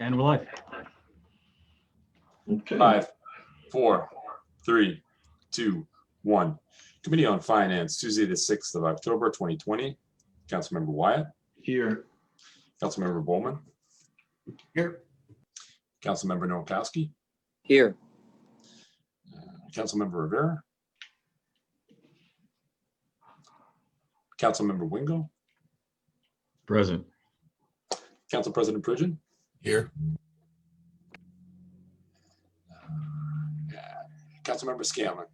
And we're live. Okay. 5, 4, 3, 2, 1. Committee on Finance, Tuesday, the 6th of October, 2020. Councilmember Wyatt. Here. Councilmember Bowman. Here. Councilmember Nowakowski. Here. Councilmember Rivera. Councilmember Wingo. Present. Council President Pridgen. Here. Councilmember Scanlon.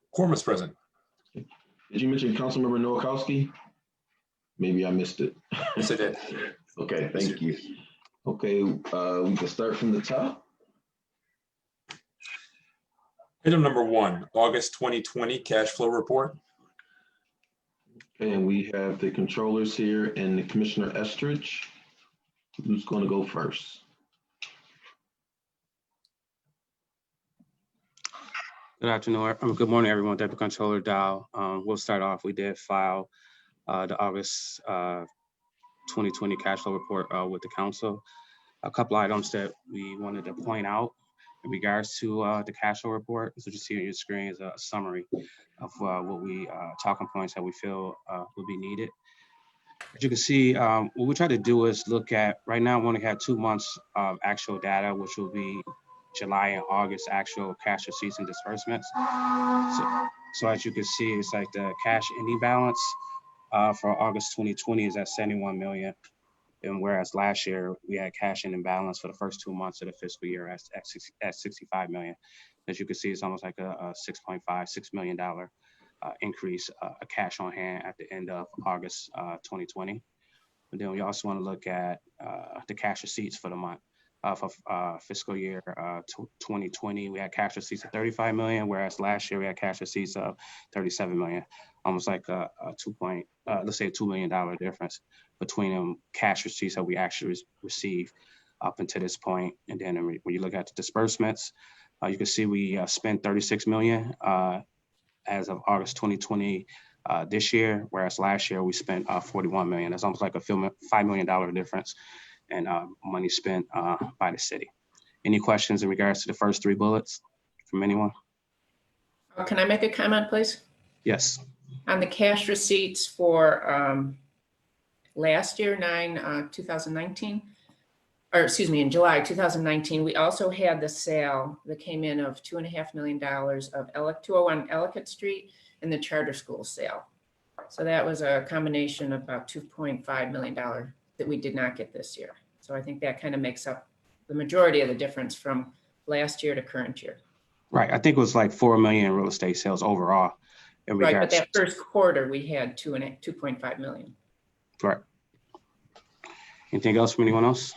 Quorum is present. Did you mention Councilmember Nowakowski? Maybe I missed it. Yes, I did. Okay, thank you. Okay, we can start from the top. Item number 1, August 2020 cash flow report. And we have the controllers here and the Commissioner Estridge. Who's going to go first? Good afternoon. Good morning, everyone. Deputy Controller Dow. We'll start off. We did file the August 2020 cash flow report with the council. A couple items that we wanted to point out in regards to the cash flow report. So you see on your screen is a summary of what we talking points that we feel will be needed. As you can see, what we try to do is look at, right now we only have 2 months of actual data, which will be July and August actual cash receipts and disbursements. So as you can see, it's like the cash ending balance for August 2020 is at 71 million. And whereas last year we had cash ending balance for the first 2 months of the fiscal year at 65 million. As you can see, it's almost like a $6 million increase of cash on hand at the end of August 2020. But then we also want to look at the cash receipts for the month. For fiscal year 2020, we had cash receipts of 35 million, whereas last year we had cash receipts of 37 million, almost like a let's say $2 million difference between them cash receipts that we actually received up until this point. And then when you look at the disbursements, you can see we spent 36 million as of August 2020 this year, whereas last year we spent 41 million. That's almost like a $5 million difference and money spent by the city. Any questions in regards to the first 3 bullets from anyone? Can I make a comment, please? Yes. On the cash receipts for last year, 2019, or excuse me, in July 2019, we also had the sale that came in of $2.5 million of 201 Ellicott Street and the charter school sale. So that was a combination of about $2.5 million that we did not get this year. So I think that kind of makes up the majority of the difference from last year to current year. Right. I think it was like 4 million in real estate sales overall. Right, but that first quarter we had 2.5 million. Right. Anything else from anyone else?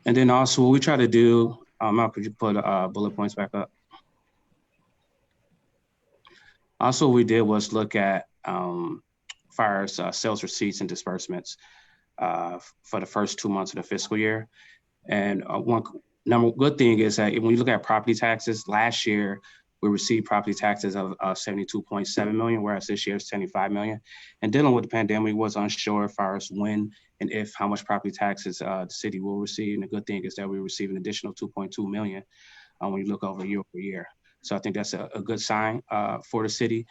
And then also what we try to do, Mal, could you put bullet points back up? Also, what we did was look at far as sales receipts and disbursements for the first 2 months of the fiscal year. And one good thing is that when you look at property taxes, last year we received property taxes of 72.7 million, whereas this year is 75 million. And dealing with the pandemic was unsure as far as when and if how much property taxes the city will receive. And the good thing is that we receive an additional 2.2 million when you look over year. So I think that's a good sign for the city.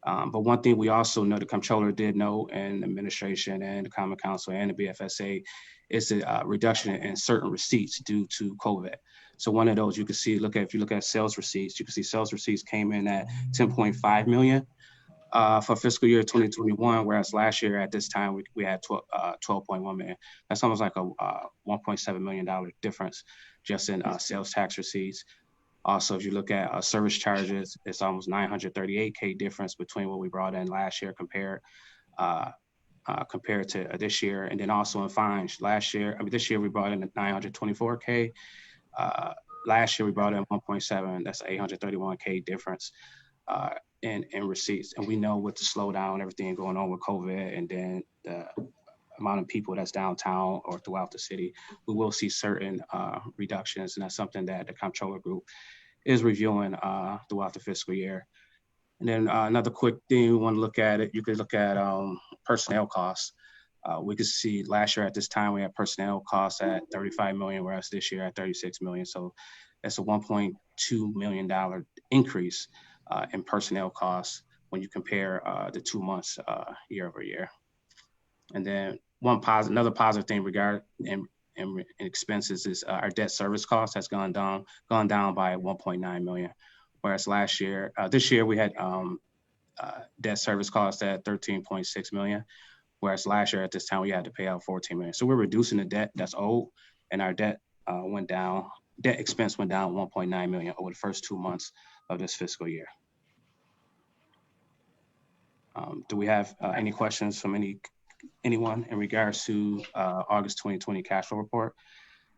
But one thing we also know, the comptroller did know, and the administration and the Common Council and the BFSA, is a reduction in certain receipts due to COVID. So one of those you can see, if you look at sales receipts, you can see sales receipts came in at 10.5 million for fiscal year 2021, whereas last year at this time we had 12.1 million. That's almost like a $1.7 million difference just in sales tax receipts. Also, if you look at service charges, it's almost 938K difference between what we brought in last year compared to this year. And then also in fines, this year we brought in 924K. Last year we brought in 1.7. That's 831K difference in receipts. And we know with the slowdown, everything going on with COVID, and then the amount of people that's downtown or throughout the city, we will see certain reductions. And that's something that the comptroller group is reviewing throughout the fiscal year. And then another quick thing we want to look at it, you could look at personnel costs. We could see last year at this time, we had personnel costs at 35 million, whereas this year at 36 million. So that's a $1.2 million increase in personnel costs when you compare the 2 months year over year. And then another positive thing regarding in expenses is our debt service cost has gone down by 1.9 million, whereas this year we had debt service costs at 13.6 million, whereas last year at this time we had to pay out 14 million. So we're reducing the debt that's owed, and our debt expense went down 1.9 million over the first 2 months of this fiscal year. Do we have any questions from anyone in regards to August 2020 cash flow report?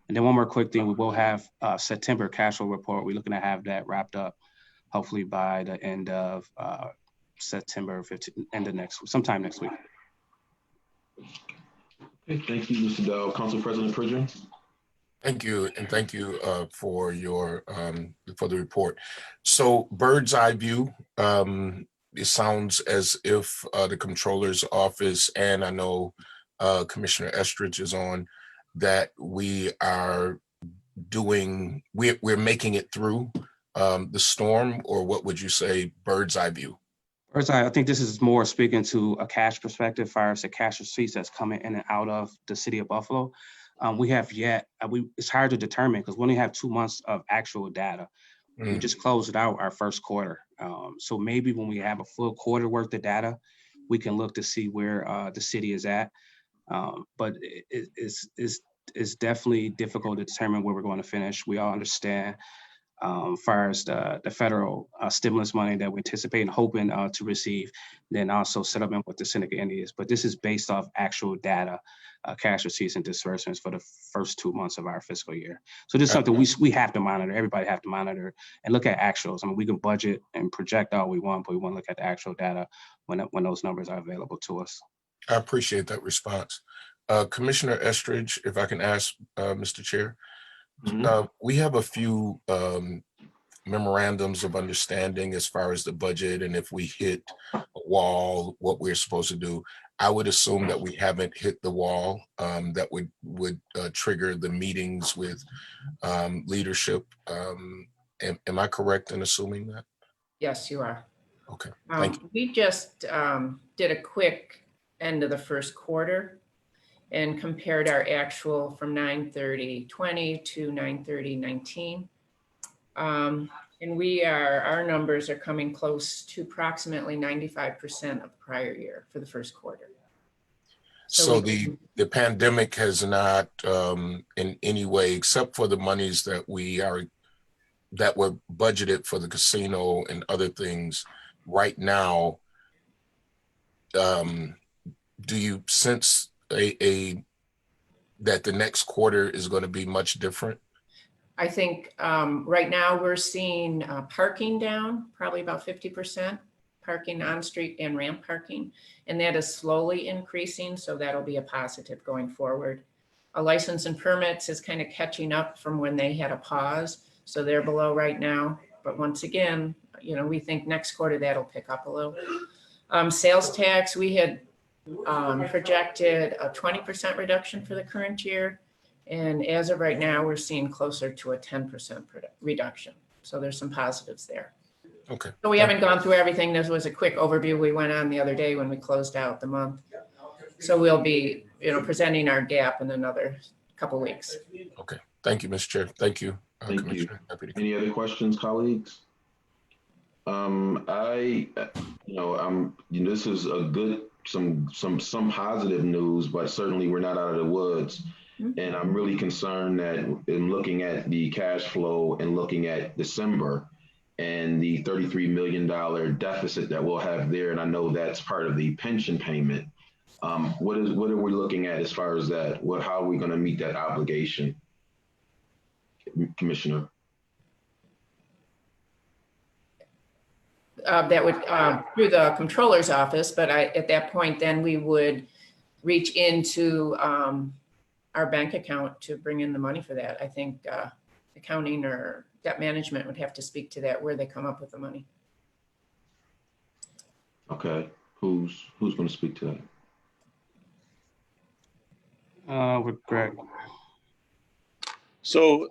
And then one more quick thing, we will have September cash flow report. We're looking to have that wrapped up hopefully by the end of September 15th, sometime next week. Okay, thank you, Mr. Dow. Council President Pridgen. Thank you, and thank you for the report. So, bird's eye view. It sounds as if the Comptroller's office, and I know Commissioner Estridge is on, that we're making it through the storm, or what would you say, bird's eye view? Bird's eye, I think this is more speaking to a cash perspective, as far as the cash receipts that's coming in and out of the city of Buffalo. It's hard to determine because we only have 2 months of actual data. We just closed out our first quarter. So maybe when we have a full quarter worth of data, we can look to see where the city is at. But it's definitely difficult to determine where we're going to finish. We all understand as far as the federal stimulus money that we anticipate and hoping to receive, then also settlement with the Seneca Indians. But this is based off actual data, cash receipts and disbursements for the first 2 months of our fiscal year. So this is something we have to monitor. Everybody have to monitor and look at actuals. I mean, we can budget and project all we want, but we want to look at the actual data when those numbers are available to us. I appreciate that response. Commissioner Estridge, if I can ask, Mr. Chair, we have a few memorandums of understanding as far as the budget, and if we hit a wall, what we're supposed to do. I would assume that we haven't hit the wall that would trigger the meetings with leadership. Am I correct in assuming that? Yes, you are. Okay, thank you. We just did a quick end of the first quarter and compared our actual from 9/30/20 to 9/30/19. And our numbers are coming close to approximately 95% of prior year for the first quarter. So the pandemic has not in any way, except for the monies that were budgeted for the casino and other things right now, do you sense that the next quarter is going to be much different? I think right now we're seeing parking down, probably about 50%, parking on street and ramp parking. And that is slowly increasing. So that'll be a positive going forward. A license and permits is kind of catching up from when they had a pause. So they're below right now. But once again, we think next quarter that'll pick up a little. Sales tax, we had projected a 20% reduction for the current year. And as of right now, we're seeing closer to a 10% reduction. So there's some positives there. Okay. So we haven't gone through everything. This was a quick overview we went on the other day when we closed out the month. So we'll be, presenting our gap in another couple of weeks. Okay. Thank you, Mr. Chair. Thank you, Thank Commissioner. you. Any other questions, colleagues? This is a good, some positive news, but certainly we're not out of the woods. And I'm really concerned that in looking at the cash flow and looking at December and the $33 million deficit that we'll have there, and I know that's part of the pension payment. What are we looking at as far as that? How are we going to meet that obligation, Commissioner? That would through the Comptroller's office, but at that point, then we would reach into our bank account to bring in the money for that. I think accounting or debt management would have to speak to that, where they come up with the money. Okay, who's going to speak to that? With Greg. So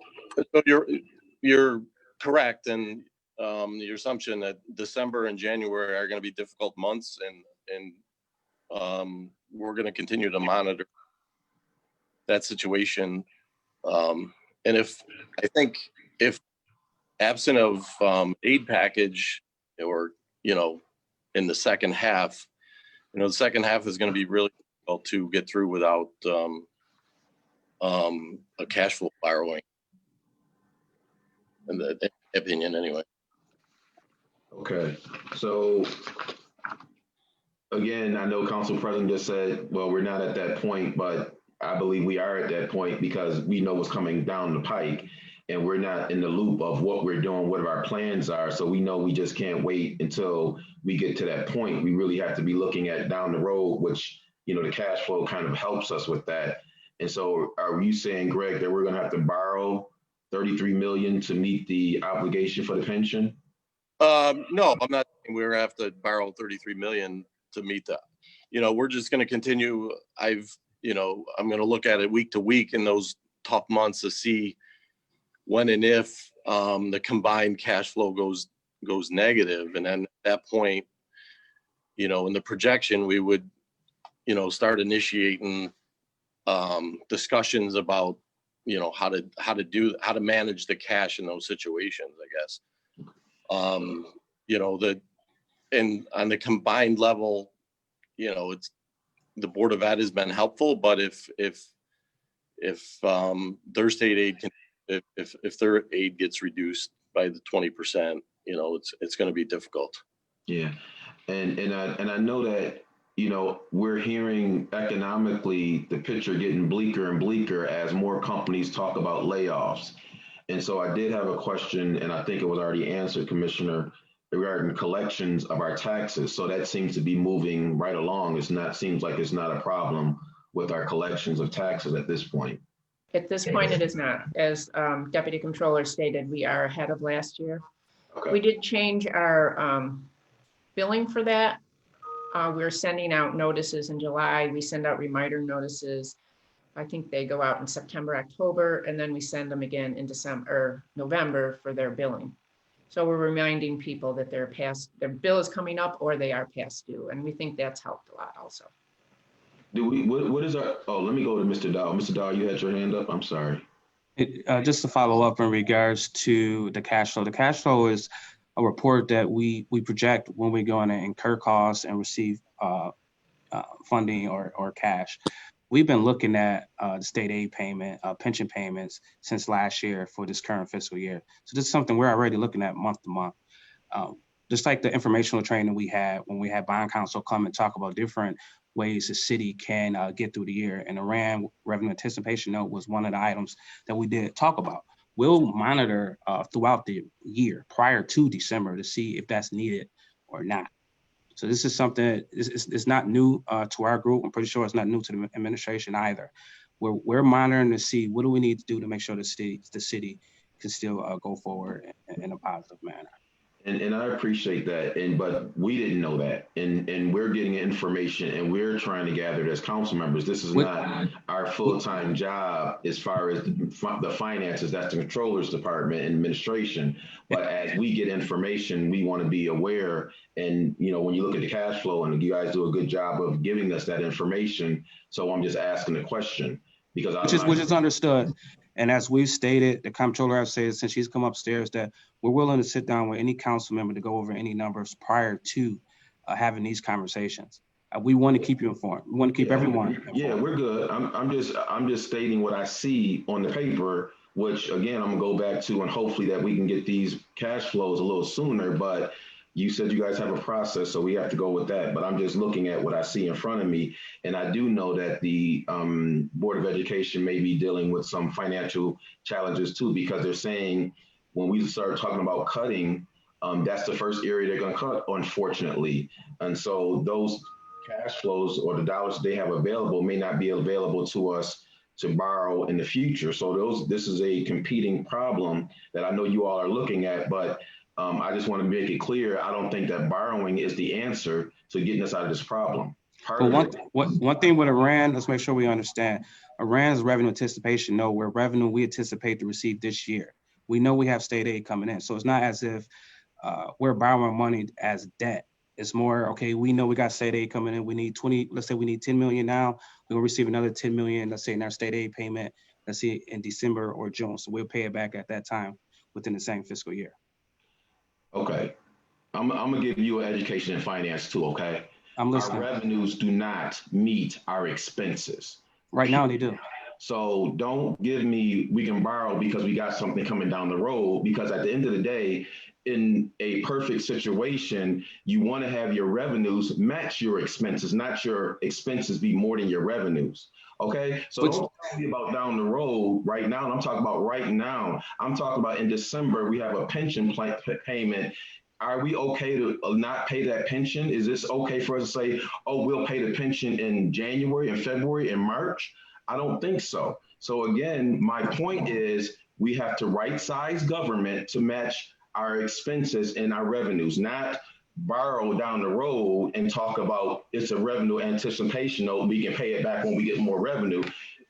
you're correct in your assumption that December and January are going to be difficult months, and we're going to continue to monitor that situation. And if absent of aid package, or in the second half, the second half is going to be really difficult to get through without a cash flow borrowing, in the opinion anyway. Okay, so again, I know Council President just said, well, we're not at that point, but I believe we are at that point because we know what's coming down the pike and we're not in the loop of what we're doing, what our plans are. So we know we just can't wait until we get to that point. We really have to be looking at down the road, which, the cash flow kind of helps us with that. And so are you saying, Greg, that we're going to have to borrow $33 million to meet the obligation for the pension? No, I'm not saying we're going to have to borrow $33 million to meet that. We're just going to continue. I'm going to look at it week to week in those tough months to see when and if the combined cash flow goes negative. And then at that point, in the projection, we would, start initiating discussions about, how to manage the cash in those situations, I guess. And on the combined level, it's the Board of Ed has been helpful, but if their state aid if their aid gets reduced by the 20%, it's going to be difficult. Yeah, and I know that we're hearing economically the picture getting bleaker and bleaker as more companies talk about layoffs. And so I did have a question, and I think it was already answered, Commissioner, regarding collections of our taxes. So that seems to be moving right along. Seems like it's not a problem with our collections of taxes at this point. At this point, it is not. As Deputy Controller stated, we are ahead of last year. Okay. We did change our billing for that. We're sending out notices in July. We send out reminder notices. I think they go out in September, October, and then we send them again in December or November for their billing. So we're reminding people that their bill is coming up or they are past due. And we think that's helped a lot also. What is our, let me go to Mr. Dow. Mr. Dow, you had your hand up. I'm sorry. Just to follow up in regards to the cash flow. The cash flow is a report that we project when we're going to incur costs and receive funding or cash. We've been looking at the state aid payment, pension payments since last year for this current fiscal year. So this is something we're already looking at month to month. Just like the informational training we had when we had bond counsel come and talk about different ways the city can get through the year. And the RAND revenue anticipation note was one of the items that we did talk about. We'll monitor throughout the year prior to December to see if that's needed or not. So this is something, it's not new to our group. I'm pretty sure it's not new to the administration either. We're monitoring to see what do we need to do to make sure the city can still go forward in a positive manner. And I appreciate that. But we didn't know that. And we're getting information and we're trying to gather it as council members. This is not our full-time job as far as the finances. That's the controller's department and administration. But as we get information, we want to be aware. And, when you look at the cash flow, and you guys do a good job of giving us that information. So I'm just asking the question because which is understood. And as we've stated, the comptroller has said since she's come upstairs that we're willing to sit down with any council member to go over any numbers prior to having these conversations. We want to keep you informed. We want to keep everyone informed. Yeah, we're good. I'm just stating what I see on the paper, which again, I'm gonna go back to, and hopefully that we can get these cash flows a little sooner. But you said you guys have a process, so we have to go with that. But I'm just looking at what I see in front of me. And I do know that the Board of Education may be dealing with some financial challenges too, because they're saying when we start talking about cutting, that's the first area they're going to cut, unfortunately. And so those cash flows or the dollars they have available may not be available to us to borrow in the future. So this is a competing problem that I know you all are looking at, but I just want to make it clear, I don't think that borrowing is the answer to getting us out of this problem. part But of it. one thing with Iran, let's make sure we understand. Iran's revenue anticipation, no, we're revenue we anticipate to receive this year. We know we have state aid coming in. So it's not as if we're borrowing money as debt. It's more, okay, we know we got state aid coming in. We need 20, let's say we need 10 million now. We're gonna receive another 10 million, let's say in our state aid payment, let's say in December or June. So we'll pay it back at that time within the same fiscal year. Okay. I'm gonna give you an education in finance too, okay? I'm Our listening. revenues do not meet our expenses. Right now they do. So don't give me, we can borrow because we got something coming down the road, because at the end of the day, in a perfect situation, you want to have your revenues match your expenses, not your expenses be more than your revenues. Okay, so Which- don't talk to me about down the road right now. I'm talking about right now. I'm talking about in December, we have a pension plan payment. Are we okay to not pay that pension? Is this okay for us to say, oh, we'll pay the pension in January and February and March? I don't think so. So again, my point is we have to right size government to match our expenses and our revenues, not borrow down the road and talk about it's a revenue anticipation note. We can pay it back when we get more revenue.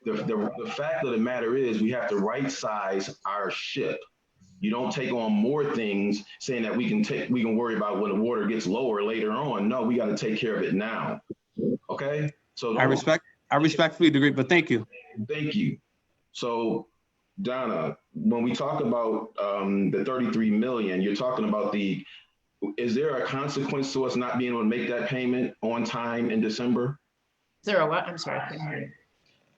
The fact of the matter is we have to right size our ship. You don't take on more things saying that we can worry about when the water gets lower later on. No, we got to take care of it now. Okay. So I respectfully agree, but thank you. Thank you. So Donna, when we talk about the 33 million, you're talking about is there a consequence to us not being able to make that payment on time in December? Is there a what? I'm sorry. I couldn't hear you.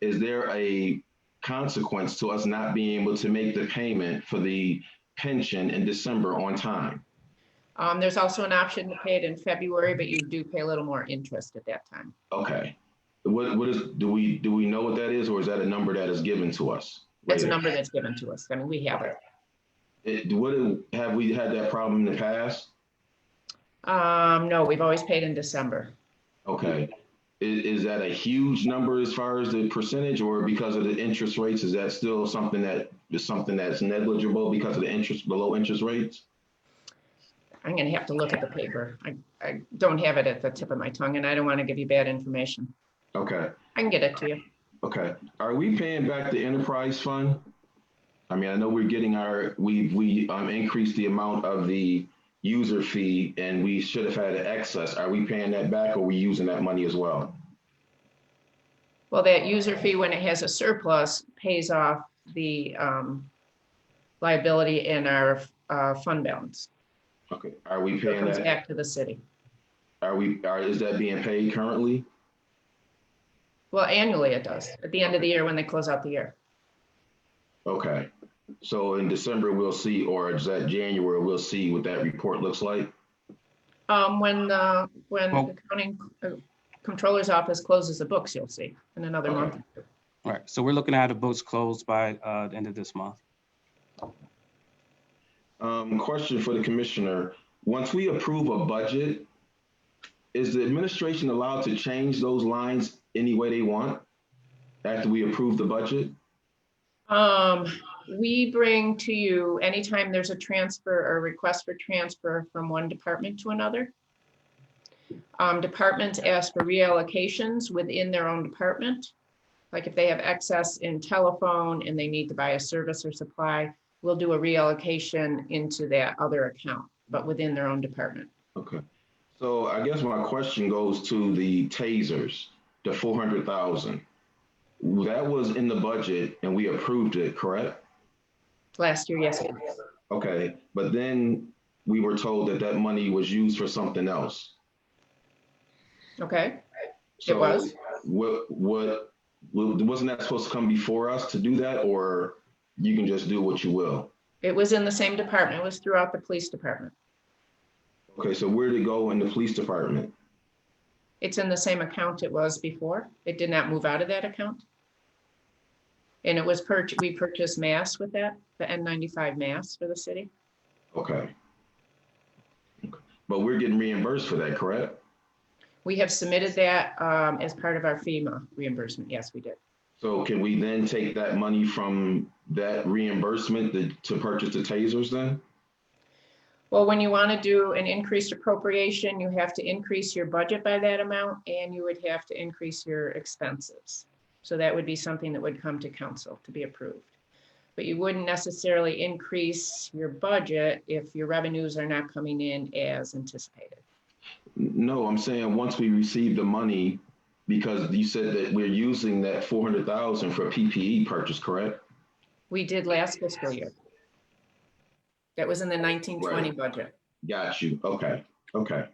Is there a consequence to us not being able to make the payment for the pension in December on time? There's also an option to pay it in February, but you do pay a little more interest at that time. Okay. What is, do we know what that is, or is that a number that is given to us? That's a later? number that's given to us. I mean, we have it. Have we had that problem in the past? No, we've always paid in December. Okay. Is that a huge number as far as the percentage, or because of the interest rates, is that still something that's negligible because of the low interest rates? I'm gonna have to look at the paper. I don't have it at the tip of my tongue, and I don't want to give you bad information. Okay. I can get it to you. Okay. Are we paying back the enterprise fund? I mean, I know we're getting we increased the amount of the user fee, and we should have had an excess. Are we paying that back, or are we using that money as well? Well, that user fee, when it has a surplus, pays off the liability in our fund balance. Okay. Are we So it paying comes that? back to the city. Is that being paid currently? Well, annually it does, at the end of the year when they close out the year. Okay. So in December, we'll see, or is that January, we'll see what that report looks like? When Well- the accounting controller's office closes the books, you'll see in another Okay. month. All right, so we're looking at the books closed by the end of this month. Question for the commissioner. Once we approve a budget, is the administration allowed to change those lines any way they want after we approve the budget? We bring to you, anytime there's a transfer or request for transfer from one department to another. Departments ask for reallocations within their own department. Like if they have excess in telephone and they need to buy a service or supply, we'll do a reallocation into that other account, but within their own department. Okay. So I guess my question goes to the tasers, the 400,000. That was in the budget and we approved it, correct? Last year, yes. Okay, but then we were told that that money was used for something else. Okay, So was. What wasn't that supposed to come before us to do that, or you can just do what you will? it was in the same department. It was throughout the police department. Okay, so where did it go in the police department? It's in the same account it was before. It did not move out of that account. And it was we purchased masks with that, the N95 masks for the city. Okay. But we're getting reimbursed for that, correct? We have submitted that as part of our FEMA reimbursement. Yes, we did. So can we then take that money from that reimbursement to purchase the tasers then? Well, when you want to do an increased appropriation, you have to increase your budget by that amount, and you would have to increase your expenses. So that would be something that would come to council to be approved. But you wouldn't necessarily increase your budget if your revenues are not coming in as anticipated. No, I'm saying once we receive the money, because you said that we're using that 400,000 for PPE purchase, correct? We did last fiscal year. That was in the 1920 budget. Got you. Okay. Okay.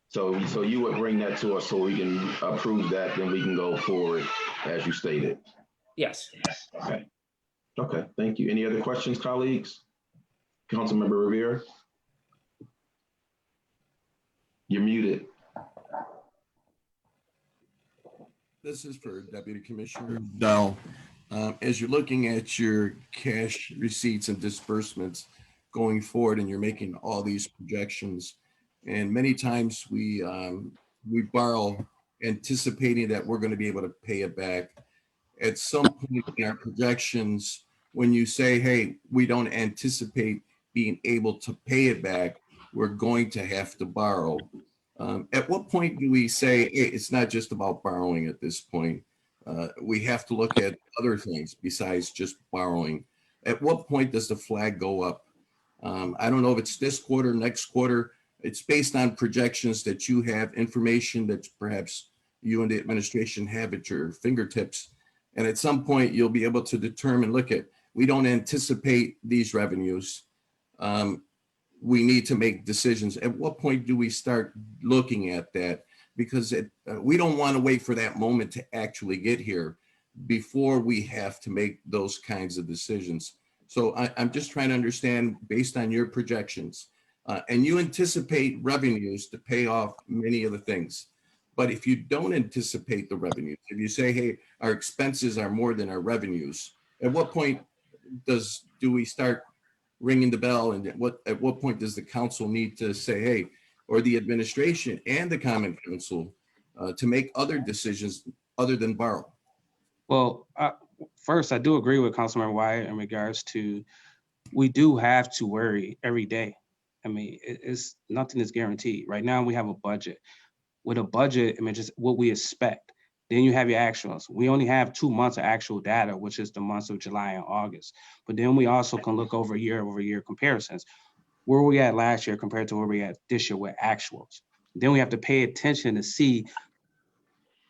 So you would bring that to us so we can approve that, then we can go forward as you stated. Yes. Okay. Okay. Thank you. Any other questions, colleagues? Councilmember Rivera? You're muted. This is for Deputy Commissioner Dow. As you're looking at your cash receipts and disbursements going forward, and you're making all these projections, and many times we borrow anticipating that we're going to be able to pay it back. At some point in our projections, when you say, hey, we don't anticipate being able to pay it back, we're going to have to borrow. At what point do we say, hey, it's not just about borrowing at this point? We have to look at other things besides just borrowing. At what point does the flag go up? I don't know if it's this quarter, next quarter. It's based on projections that you have, information that perhaps you and the administration have at your fingertips. And at some point, you'll be able to determine, look at, we don't anticipate these revenues. We need to make decisions. At what point do we start looking at that? Because we don't want to wait for that moment to actually get here before we have to make those kinds of decisions. So I'm just trying to understand, based on your projections, and you anticipate revenues to pay off many of the things. But if you don't anticipate the revenues, if you say, hey, our expenses are more than our revenues, at what point do we start ringing the bell? And at what point does the council need to say, hey, or the administration and the Common Council to make other decisions other than borrow? Well, first, I do agree with Councilmember Wyatt in regards to, we do have to worry every day. I mean, it's nothing is guaranteed. Right now, we have a budget. With a budget, I mean, just what we expect. Then you have your actuals. We only have 2 months of actual data, which is the months of July and August. But then we also can look over year comparisons. Where were we at last year compared to where we at this year with actuals? Then we have to pay attention to see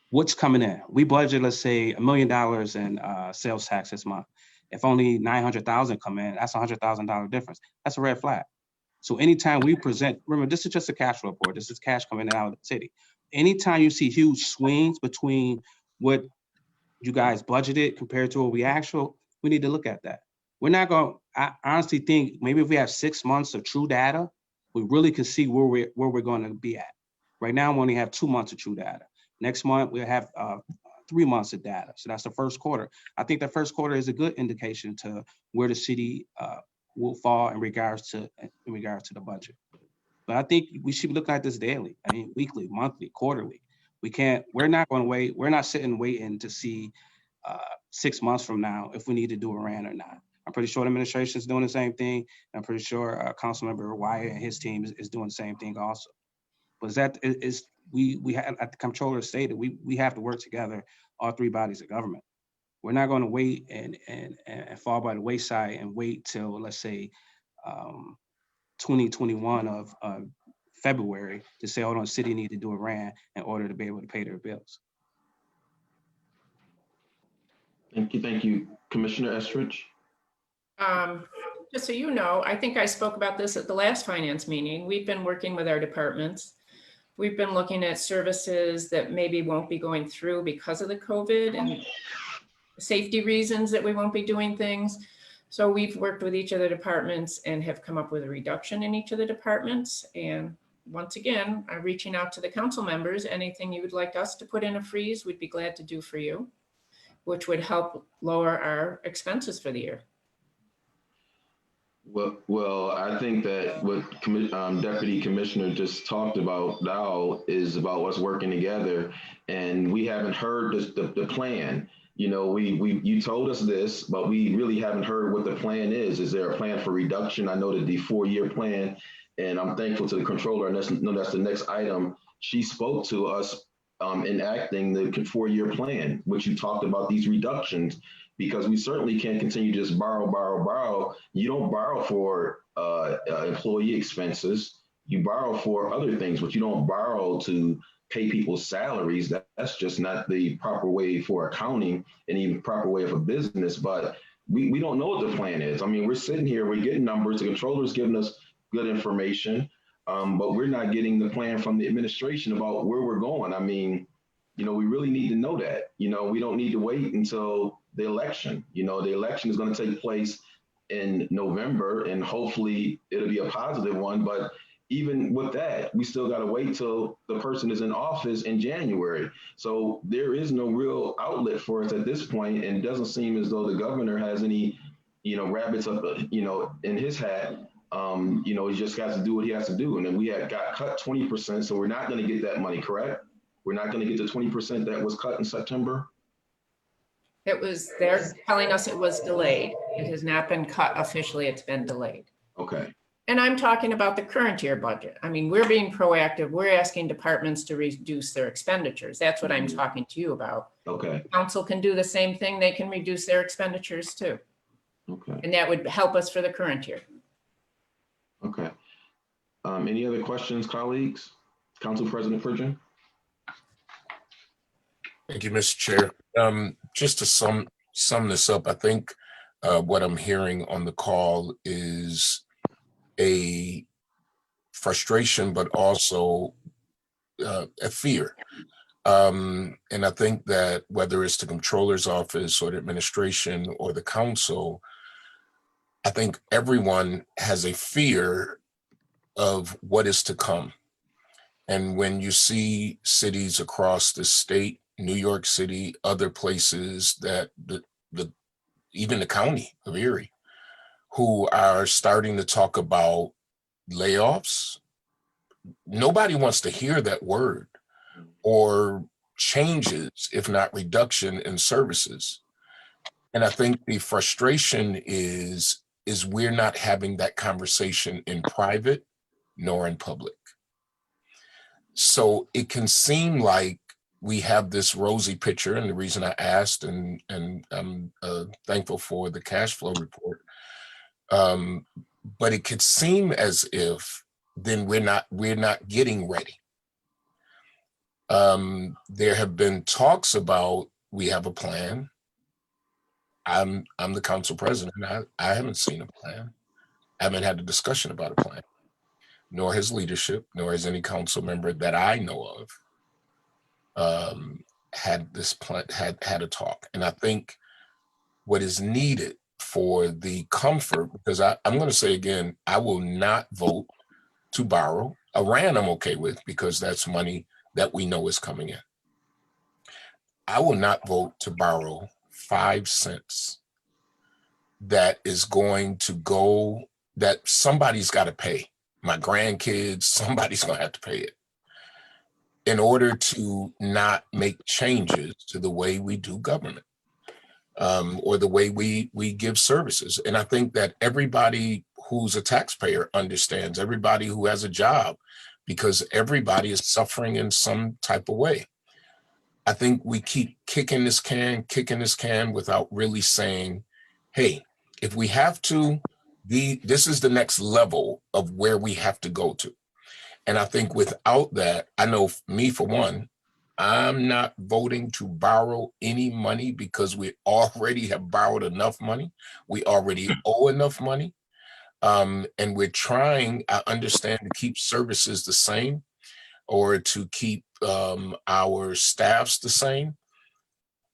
what's coming in. We budget, let's say, $1 million in sales tax this month. If only 900,000 come in, that's $100,000 difference. That's a red flag. So anytime we present, remember, this is just a cash flow report. This is cash coming in out of the city. Anytime you see huge swings between what you guys budgeted compared to what we actual, we need to look at that. We're not going, I honestly think maybe if we have 6 months of true data, we really can see where we're going to be at. Right now, we only have 2 months of true data. Next month, we'll have 3 months of data. So that's the first quarter. I think the first quarter is a good indication to where the city will fall in regards to the budget. But I think we should be looking at this daily. I mean, weekly, monthly, quarterly. We're not going to wait. We're not sitting waiting to see 6 months from now if we need to do a RAN or not. I'm pretty sure the administration is doing the same thing. I'm pretty sure Councilmember Wyatt and his team is doing the same thing also. But we have, at the comptroller stated, we have to work together, all three bodies of government. We're not going to wait and fall by the wayside and wait till, let's say, 2021 of February to say, hold on, the city need to do a RAN in order to be able to pay their bills. Thank you. Commissioner Estridge? Just so you know, I think I spoke about this at the last finance meeting. We've been working with our departments. We've been looking at services that maybe won't be going through because of the COVID and safety reasons that we won't be doing things. So we've worked with each of the departments and have come up with a reduction in each of the departments. And once again, I'm reaching out to the council members. Anything you would like us to put in a freeze, we'd be glad to do for you, which would help lower our expenses for the year. Well, I think that what Deputy Commissioner just talked about now is about us working together, and we haven't heard the plan. you know, you told us this, but we really haven't heard what the plan is. Is there a plan for reduction? I know that the 4-year plan, and I'm thankful to the controller, and that's the next item. She spoke to us enacting the 4-year plan, which you talked about these reductions, because we certainly can't continue to just borrow. You don't borrow for employee expenses. You borrow for other things, but you don't borrow to pay people's salaries. That's just not the proper way for accounting and even proper way of a business. But we don't know what the plan is. I mean, we're sitting here, we're getting numbers, the controller's giving us good information, but we're not getting the plan from the administration about where we're going. I mean, you know, we really need to know that. You know, we don't need to wait until the election. You know, the election is going to take place in November, and hopefully it'll be a positive one. But even with that, we still got to wait till the person is in office in January. So there is no real outlet for us at this point, and it doesn't seem as though the governor has any, you know, rabbits up, you know, in his hat. You know, he just got to do what he has to do. And then we got cut 20%, so we're not going to get that money, correct? We're not going to get the 20% that was cut in September? They're telling us it was delayed. It has not been cut officially, it's been delayed. Okay. And I'm talking about the current year budget. I mean, we're being proactive. We're asking departments to reduce their expenditures. That's what I'm talking to you about. Okay. Council can do the same thing. They can reduce their expenditures too. Okay. And that would help us for the current year. Okay. Any other questions, colleagues? Council President Pridgen? Thank you, Mr. Chair. Just to sum this up, I think what I'm hearing on the call is a frustration, but also a fear. And I think that whether it's the controller's office or the administration or the council, I think everyone has a fear of what is to come. And when you see cities across the state, New York City, other places that even the county of Erie, who are starting to talk about layoffs, nobody wants to hear that word, or changes, if not reduction in services. And I think the frustration is we're not having that conversation in private nor in public. So it can seem like we have this rosy picture, and the reason I asked, and I'm thankful for the cash flow report, but it could seem as if then we're not getting ready. There have been talks about we have a plan. I'm the council president. I haven't seen a plan. I haven't had a discussion about a plan, nor has leadership, nor has any council member that I know of had this plan, had a talk. And I think what is needed for the comfort, because I'm going to say again, I will not vote to borrow. A RAN I'm okay with, because that's money that we know is coming in. I will not vote to borrow 5 cents that is going to go, that somebody's got to pay. My grandkids, somebody's going to have to pay it, in order to not make changes to the way we do government, or the way we give services. And I think that everybody who's a taxpayer understands, everybody who has a job, because everybody is suffering in some type of way. I think we keep kicking this can without really saying, hey, if we have to, this is the next level of where we have to go to. And I think without that, I know me for one, I'm not voting to borrow any money, because we already have borrowed enough money. We already owe enough money. And we're trying, I understand, to keep services the same, or to keep our staffs the same.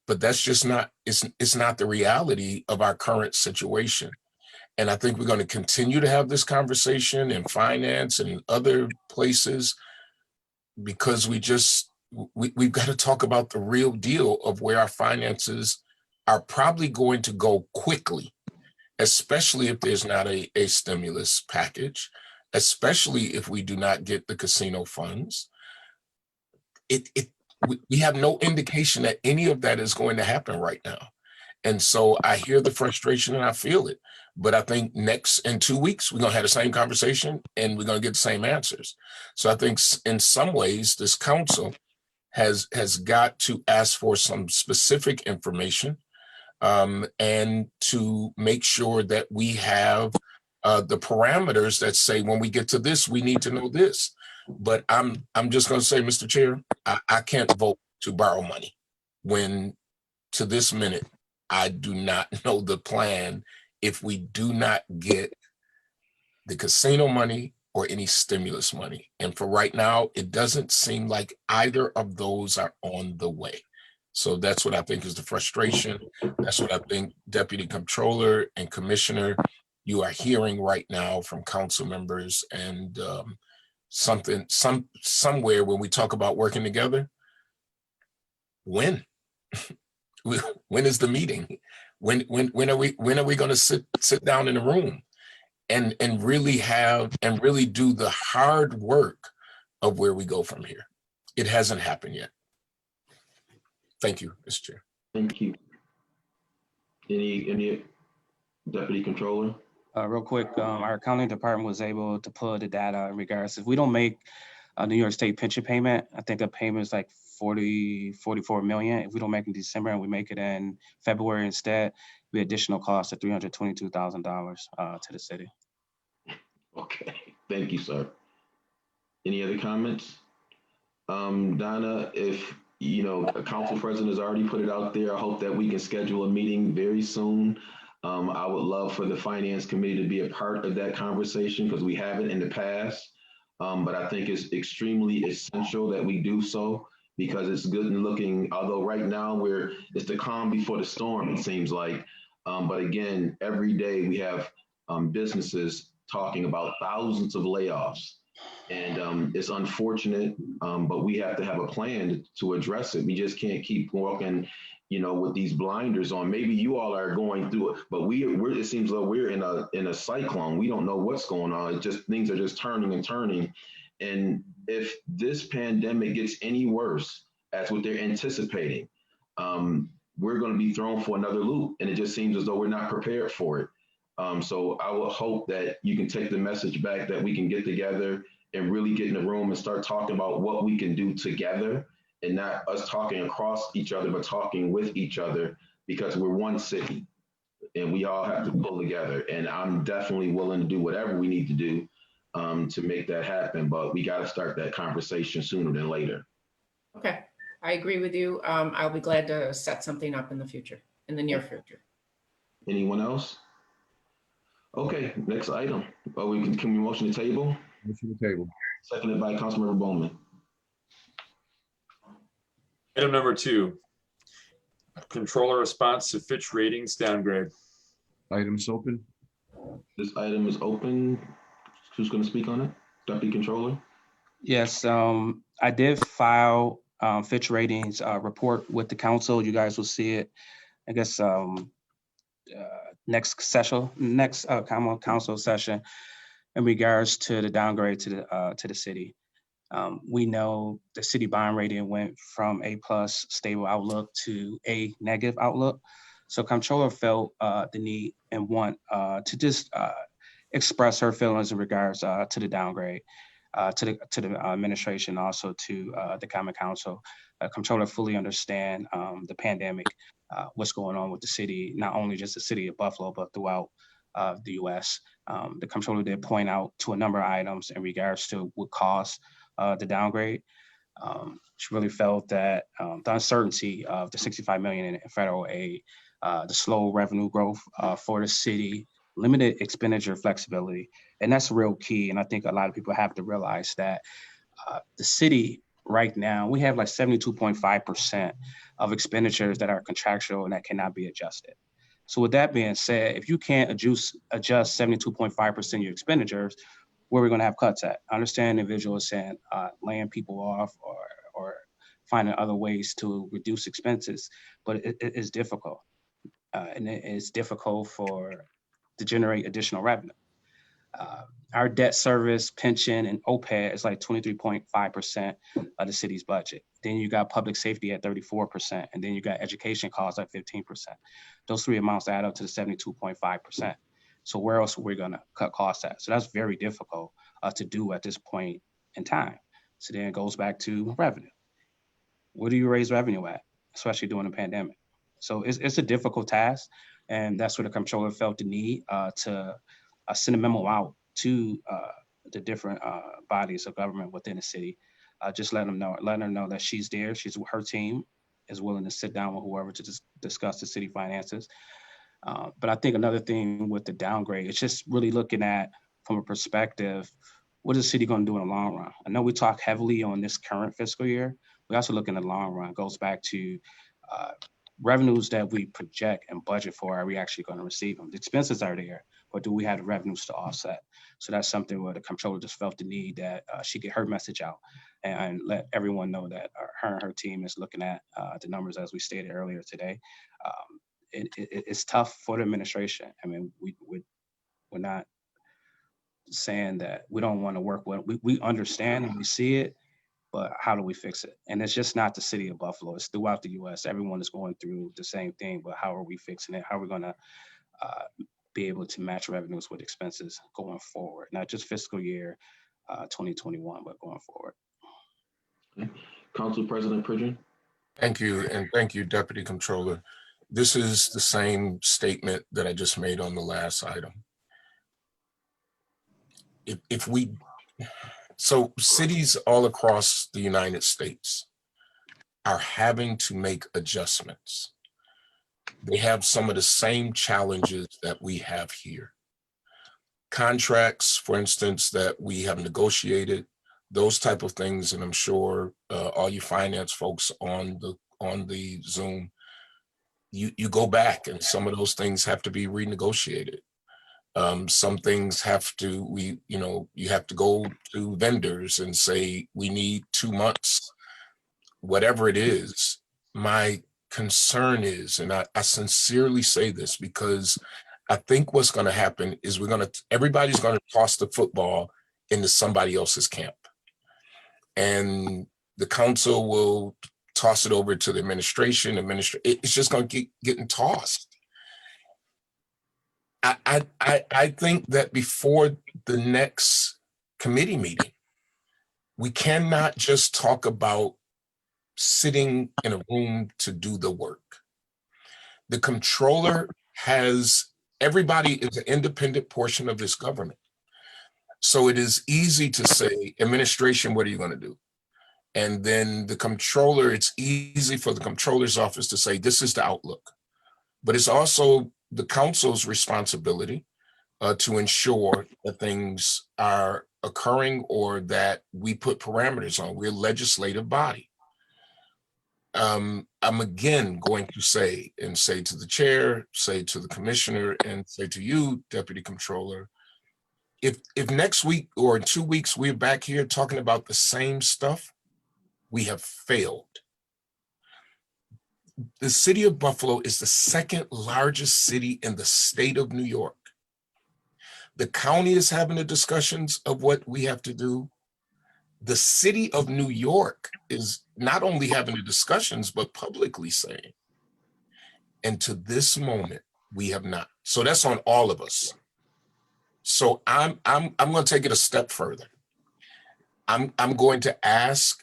But that's just not, it's not the reality of our current situation. And I think we're going to continue to have this conversation in finance and in other places, because we've got to talk about the real deal of where our finances are probably going to go quickly, especially if there's not a stimulus package, especially if we do not get the casino funds. we have no indication that any of that is going to happen right now. And so I hear the frustration and I feel it. But I think next in 2 weeks, we're going to have the same conversation and we're going to get the same answers. So I think in some ways, this council has got to ask for some specific information and to make sure that we have the parameters that say when we get to this, we need to know this. But I'm just going to say, Mr. Chair, I can't vote to borrow money when to this minute, I do not know the plan if we do not get the casino money or any stimulus money. And for right now, it doesn't seem like either of those are on the way. So that's what I think is the frustration. That's what I think Deputy Controller and Commissioner, you are hearing right now from council members, and somewhere when we talk about working together, when is the meeting? When are we going to sit down in the room and really do the hard work of where we go from here? It hasn't happened yet. Thank you, Mr. Chair. Thank you. Any Deputy Controller? Real quick, our accounting department was able to pull the data in regards, if we don't make a New York State pension payment, I think the payment is like 44 million. If we don't make it in December and we make it in February instead, the additional cost of $322,000 to the city. Okay, thank you, sir. Any other comments? Donna, if a council president has already put it out there, I hope that we can schedule a meeting very soon. I would love for the finance committee to be a part of that conversation because we haven't in the past. But I think it's extremely essential that we do so because it's good and looking, although right now it's the calm before the storm, it seems like. But again, every day we have businesses talking about thousands of layoffs. And it's unfortunate, but we have to have a plan to address it. We just can't keep walking, with these blinders on. Maybe you all are going through it, but it seems like we're in a cyclone. We don't know what's going on. Things are just turning and turning. And if this pandemic gets any worse, as what they're anticipating, we're going to be thrown for another loop. And it just seems as though we're not prepared for it. So I will hope that you can take the message back that we can get together and really get in the room and start talking about what we can do together and not us talking across each other, but talking with each other because we're one city and we all have to pull together. And I'm definitely willing to do whatever we need to do to make that happen, but we got to start that conversation sooner than later. Okay, I agree with you. I'll be glad to set something up in the near future. Anyone else? Okay, next item. Can we motion the table? Motion to table. Seconded by Councilmember Bowman. Item number 2, controller response to Fitch ratings downgrade. Items open. This item is open. Who's going to speak on it? Deputy Controller? Yes, I did file Fitch ratings report with the council. You guys will see it, I guess, next council session in regards to the downgrade to the city. We know the city bond rating went from A+ stable outlook to A- outlook. So comptroller felt the need and want to just express her feelings in regards to the downgrade to the administration, also to the common council. Comptroller fully understand the pandemic, what's going on with the city, not only just the city of Buffalo, but throughout the U.S. The comptroller did point out to a number of items in regards to what caused the downgrade. She really felt that the uncertainty of the $65 million in federal aid, the slow revenue growth for the city, limited expenditure flexibility, and that's real key. And I think a lot of people have to realize that the city right now, we have like 72.5% of expenditures that are contractual and that cannot be adjusted. So with that being said, if you can't adjust 72.5% of your expenditures, where are we going to have cuts at? I understand individuals saying laying people off or finding other ways to reduce expenses, but it is difficult. And it is difficult to generate additional revenue. Our debt service, pension, and OPEB is like 23.5% of the city's budget. Then you got public safety at 34%, and then you got education costs at 15%. Those three amounts add up to the 72.5%. So where else are we gonna cut costs at? So that's very difficult to do at this point in time. So then it goes back to revenue. Where do you raise revenue at, especially during the pandemic? So it's a difficult task, and that's where the comptroller felt the need to send a memo out to the different bodies of government within the city, just letting her know that she's there. Her team is willing to sit down with whoever to discuss the city finances. But I think another thing with the downgrade, it's just really looking at from a perspective, what is the city going to do in the long run? I know we talk heavily on this current fiscal year. We also look in the long run. It goes back to revenues that we project and budget for. Are we actually going to receive them? The expenses are there, but do we have the revenues to offset? So that's something where the comptroller just felt the need that she get her message out and let everyone know that her and her team is looking at the numbers as we stated earlier today. It's tough for the administration. I mean, we're not saying that we don't want to work with. We understand and we see it, but how do we fix it? And it's just not the city of Buffalo. It's throughout the U.S. Everyone is going through the same thing, but how are we fixing it? How are we going to be able to match revenues with expenses going forward? Not just fiscal year 2021, but going forward. Council President Pridgen. Thank you, and thank you, Deputy Controller. This is the same statement that I just made on the last item. So cities all across the United States are having to make adjustments. They have some of the same challenges that we have here. Contracts, for instance, that we have negotiated, those type of things, and I'm sure all you finance folks on the Zoom, you go back and some of those things have to be renegotiated. Some things have to, you have to go to vendors and say, we need 2 months, whatever it is. My concern is, and I sincerely say this because I think what's going to happen is everybody's going to toss the football into somebody else's camp. And the council will toss it over to the administration. It's just going to keep getting tossed. I think that before the next committee meeting, we cannot just talk about sitting in a room to do the work. The comptroller everybody is an independent portion of this government. So it is easy to say, administration, what are you going to do? And then the comptroller, it's easy for the comptroller's office to say, this is the outlook. But it's also the council's responsibility to ensure that things are occurring or that we put parameters on. We're a legislative body. I'm again going to say to the chair, say to the commissioner, and say to you, Deputy Controller, if next week or in 2 weeks we're back here talking about the same stuff, we have failed. The city of Buffalo is the second largest city in the state of New York. The county is having the discussions of what we have to do. The city of New York is not only having the discussions, but publicly saying, and to this moment, we have not. So that's on all of us. So I'm going to take it a step further. I'm going to ask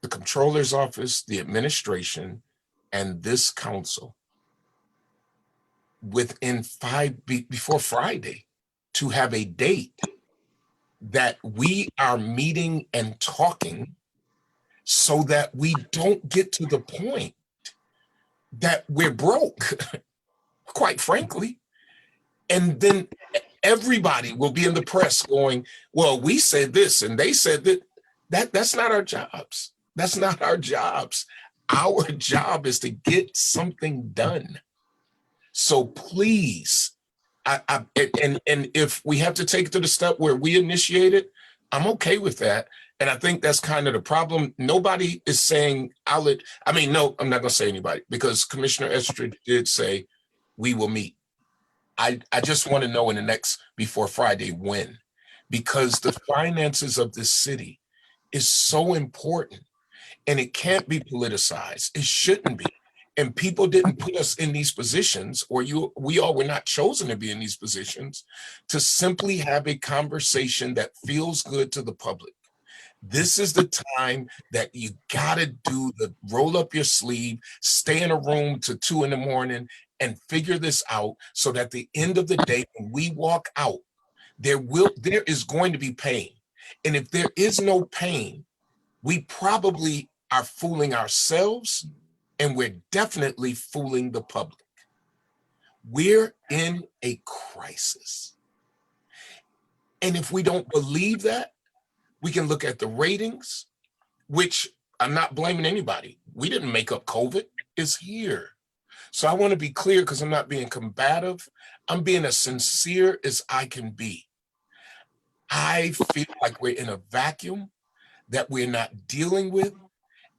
the comptroller's office, the administration, and this council before Friday to have a date that we are meeting and talking so that we don't get to the point that we're broke, quite frankly. And then everybody will be in the press going, well, we said this and they said that. That's not our jobs. That's not our jobs. Our job is to get something done. So please, and if we have to take it to the step where we initiate it, I'm okay with that. And I think that's kind of the problem. Nobody is saying, no, I'm not going to say anybody, because Commissioner Estridge did say we will meet. I just want to know in the next, before Friday, when, because the finances of this city is so important and it can't be politicized. It shouldn't be. And people didn't put us in these positions, or we all were not chosen to be in these positions to simply have a conversation that feels good to the public. This is the time that you gotta do the roll up your sleeve, stay in a room till 2 a.m. and figure this out, so that at the end of the day, when we walk out, there is going to be pain. And if there is no pain, we probably are fooling ourselves, and we're definitely fooling the public. We're in a crisis. And if we don't believe that, we can look at the ratings, which I'm not blaming anybody. We didn't make up COVID. It's here. So I want to be clear, because I'm not being combative. I'm being as sincere as I can be. I feel like we're in a vacuum that we're not dealing with,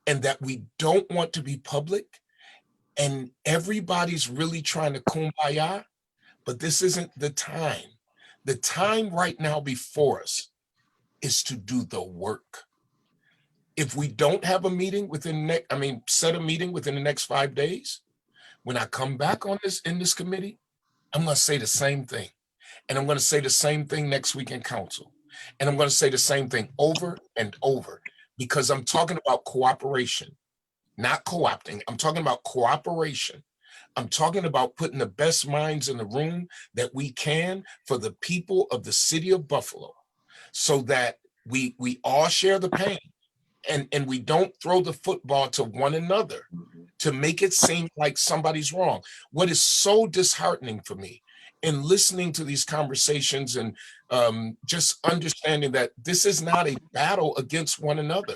and that we don't want to be public. And everybody's really trying to kumbaya, but this isn't the time. The time right now before us is to do the work. If we don't have a meeting set a meeting within the next 5 days, when I come back on in this committee, I'm going to say the same thing. And I'm going to say the same thing next week in council. And I'm going to say the same thing over and over, because I'm talking about cooperation, not co-opting. I'm talking about cooperation. I'm talking about putting the best minds in the room that we can for the people of the city of Buffalo, so that we all share the pain, and we don't throw the football to one another to make it seem like somebody's wrong. What is so disheartening for me in listening to these conversations and just understanding that this is not a battle against one another.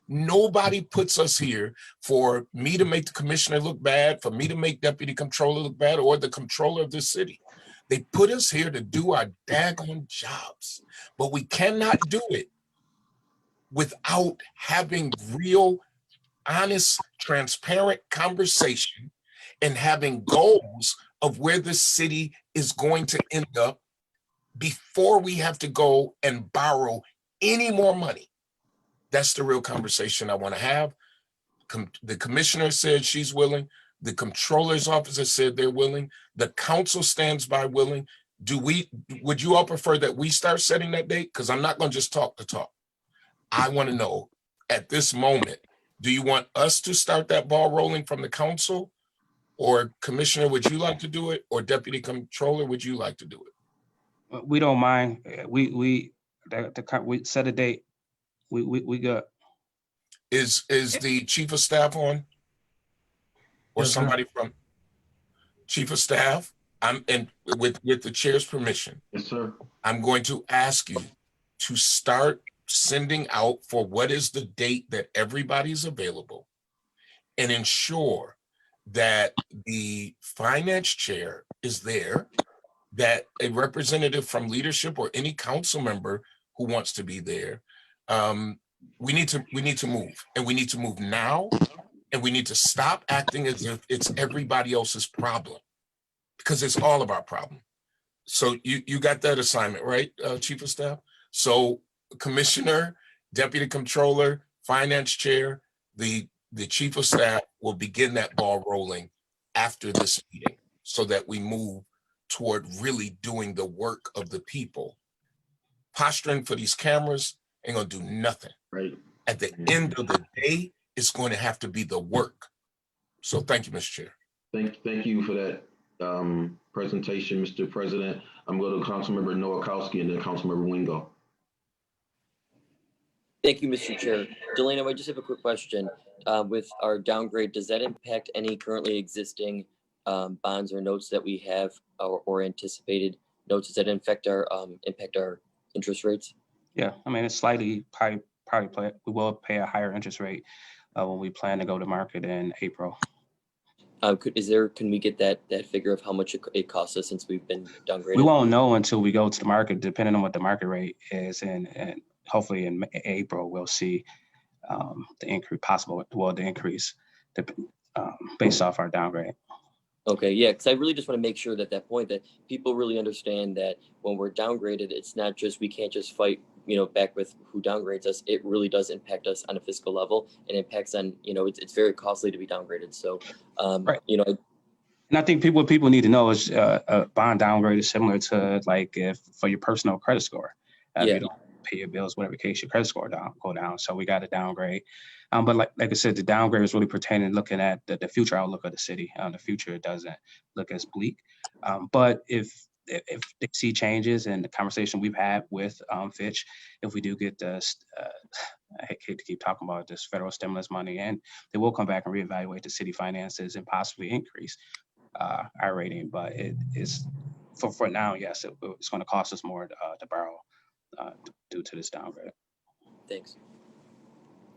Nobody puts us here for me to make the commissioner look bad, for me to make deputy controller look bad, or the controller of the city. They put us here to do our daggone jobs, but we cannot do it without having real, honest, transparent conversation and having goals of where the city is going to end up before we have to go and borrow any more money. That's the real conversation I want to have. The commissioner said she's willing. The controller's office has said they're willing. The council stands by willing. Would you all prefer that we start setting that date? Because I'm not going to just talk the talk. I want to know at this moment, do you want us to start that ball rolling from the council? Or Commissioner, would you like to do it? Or Deputy Controller, would you like to do it? We don't mind. We set a date. We good. Is the Chief of Staff on? Or Yes, sir. somebody from Chief of Staff? And with the chair's permission, Yes, sir. I'm going to ask you to start sending out for what is the date that everybody's available, and ensure that the finance chair is there, that a representative from leadership or any council member who wants to be there. We need to move, and we need to move now, and we need to stop acting as if it's everybody else's problem, because it's all of our problem. So you got that assignment, right, Chief of Staff? So Commissioner, Deputy Controller, Finance Chair, the Chief of Staff will begin that ball rolling after this meeting, so that we move toward really doing the work of the people. Posturing for these cameras ain't gonna do nothing. Right. At the end of the day, it's going to have to be the work. So thank you, Mr. Chair. Thank you for that presentation, Mr. President. I'm going to Councilmember Nowakowski and then Councilmember Wingo. Thank you, Mr. Chair. Delana, I just have a quick question. With our downgrade, does that impact any currently existing bonds or notes that we have or anticipated notes? Does that impact our interest rates? Yeah, I mean, it's slightly we will pay a higher interest rate when we plan to go to market in April. Can we get that figure of how much it costs us since we've been downgraded? We won't know until we go to the market, depending on what the market rate is, and hopefully in April we'll see the increase based off our downgrade. Okay, yeah, because I really just want to make sure that point that people really understand that when we're downgraded, it's not just, we can't just fight, back with who downgrades us. It really does impact us on a fiscal level and impacts on, it's very costly to be downgraded. So, Right. And I think what people need to know is a bond downgrade is similar to like if for your personal credit score. If Yeah. you don't pay your bills, whatever case, your credit score go down. So we got to downgrade. But like I said, the downgrade is really pertaining looking at the future outlook of the city. The future doesn't look as bleak. But if they see changes and the conversation we've had with Fitch, if we do get this, I hate to keep talking about this federal stimulus money, and they will come back and reevaluate the city finances and possibly increase our rating. But it is for now, yes, it's going to cost us more to borrow due to this downgrade. Thanks.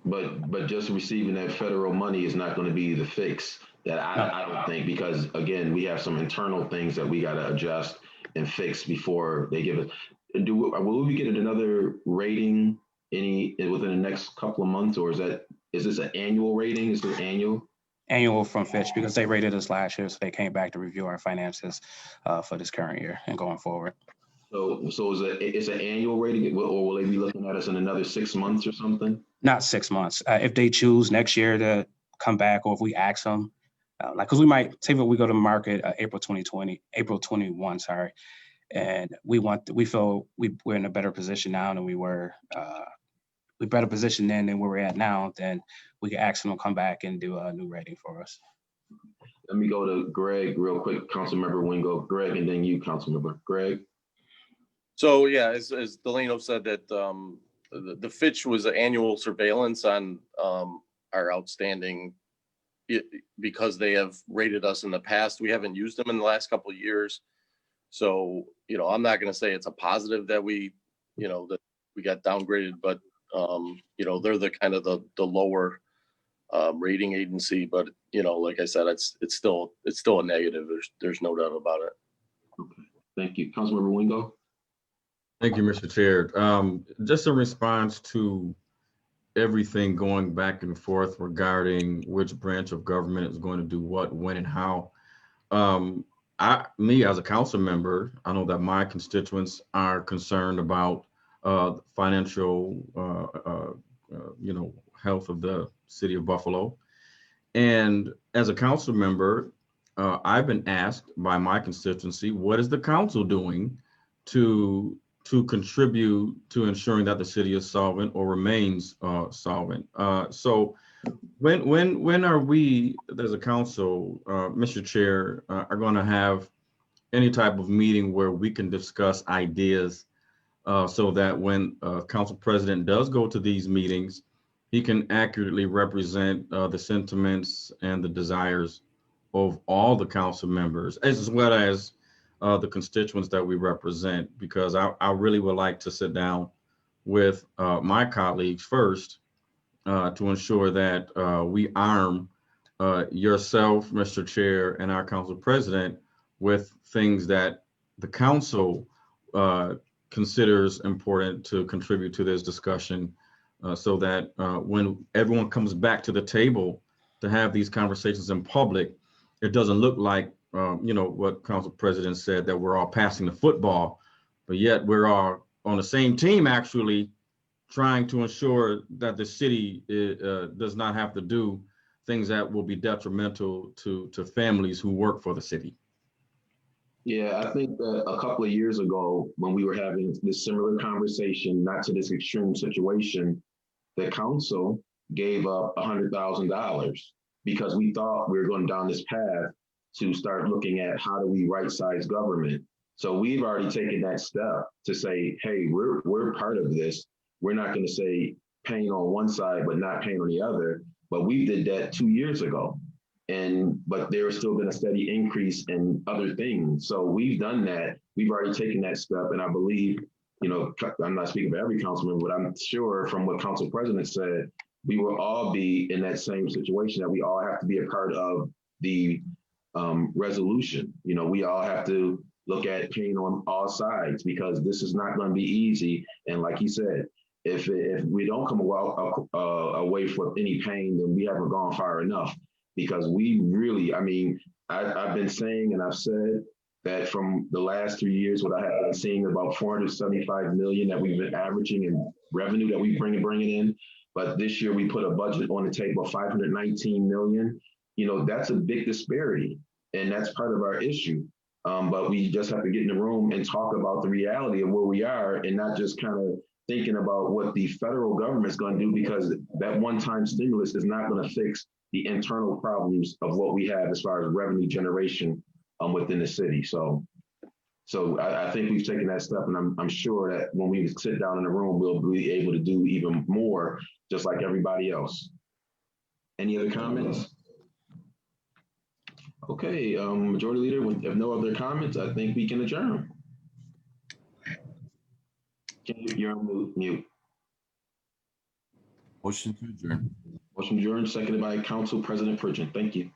But just receiving that federal money is not going to be the fix. That I don't think, because again, we have some internal things that we got to adjust and fix before they give it. Will we get another rating within the next couple of months, or is this an annual rating? Is it annual? Annual from Fitch, because they rated us last year, so they came back to review our finances for this current year and going forward. So it's an annual rating, or will they be looking at us in another 6 months or something? Not 6 months. If they choose next year to come back, or if we ask them, because we might say that we go to market April 21, sorry, and we feel we're in a better position now than we were. We're better positioned then than where we're at now. Then we can ask them to come back and do a new rating for us. Let me go to Greg real quick, Councilmember Wingo. Greg, and then you, Councilmember. Greg. So yeah, as Delano said, that the Fitch was an annual surveillance on our outstanding, because they have rated us in the past. We haven't used them in the last couple of years. So, I'm not going to say it's a positive that we got downgraded, but they're the kind of the lower rating agency. But, like I said, it's still a negative. There's no doubt about it. Okay. Thank you. Councilmember Wingo. Thank you, Mr. Chair. Just in response to everything going back and forth regarding which branch of government is going to do what, when, and how. Me as a council member, I know that my constituents are concerned about financial, health of the city of Buffalo. And as a council member, I've been asked by my constituency, what is the council doing to contribute to ensuring that the city is solvent or remains solvent? So when are we, as a council, Mr. Chair, are going to have any type of meeting where we can discuss ideas so that when council president does go to these meetings, he can accurately represent the sentiments and the desires of all the council members, as well as the constituents that we represent? Because I really would like to sit down with my colleagues first to ensure that we arm yourself, Mr. Chair, and our council president with things that the council considers important to contribute to this discussion, so that when everyone comes back to the table to have these conversations in public, it doesn't look like what council president said, that we're all passing the football, but yet we're all on the same team, actually trying to ensure that the city does not have to do things that will be detrimental to families who work for the city. Yeah, I think that a couple of years ago, when we were having this similar conversation, not to this extreme situation, the council gave up $100,000 because we thought we were going down this path to start looking at how do we right-size government. So we've already taken that step to say, hey, we're part of this. We're not going to say paying on one side, but not paying on the other. But we did that 2 years ago. But there was still been a steady increase in other things. So we've done that. We've already taken that step. And I believe, I'm not speaking for every councilman, but I'm sure from what council president said, we will all be in that same situation, that we all have to be a part of the resolution. We all have to look at pain on all sides, because this is not going to be easy. And like he said, if we don't come away from any pain, then we haven't gone far enough. because we really, I mean, I've been saying and I've said that from the last 3 years, what I have been seeing about 475 million that we've been averaging in revenue that we bringing in. But this year we put a budget on the table of 519 million. You know, that's a big disparity, and that's part of our issue. But we just have to get in the room and talk about the reality of where we are and not just kind of thinking about what the federal government's going to do, because that one-time stimulus is not going to fix the internal problems of what we have as far as revenue generation within the city. So I think we've taken that step, and I'm sure that when we sit down in the room, we'll be able to do even more, just like everybody else. Any other comments? Okay, Majority Leader, if no other comments, I think we can adjourn. You're on mute. Motion to adjourn. Motion adjourned, seconded by Council President Pridgen. Thank you.